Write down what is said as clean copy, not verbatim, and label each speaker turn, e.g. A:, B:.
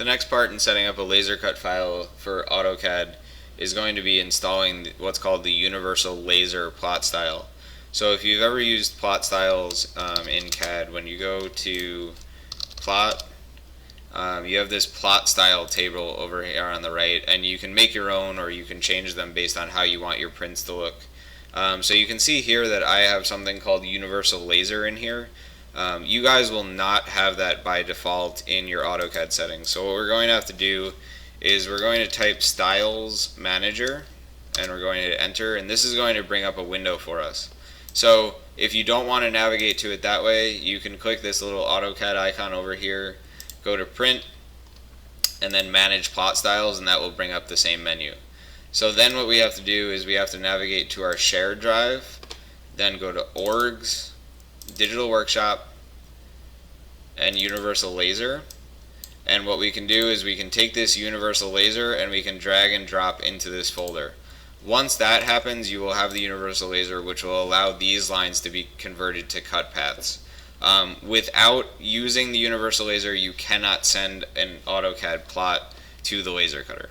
A: The next part in setting up a laser cut file for AutoCAD is going to be installing what's called the universal laser plot style. So if you've ever used plot styles in CAD, when you go to plot, you have this plot style table over here on the right, and you can make your own or you can change them based on how you want your prints to look. So you can see here that I have something called universal laser in here. You guys will not have that by default in your AutoCAD settings. So what we're going to have to do is we're going to type Styles Manager, and we're going to hit Enter, and this is going to bring up a window for us. So if you don't want to navigate to it that way, you can click this little AutoCAD icon over here, go to Print, and then Manage Plot Styles, and that will bring up the same menu. So then what we have to do is we have to navigate to our shared drive, then go to Orgs, Digital Workshop, and Universal Laser. And what we can do is we can take this Universal Laser and we can drag and drop into this folder. Once that happens, you will have the Universal Laser, which will allow these lines to be converted to cut paths. Without using the Universal Laser, you cannot send an AutoCAD plot to the laser cutter.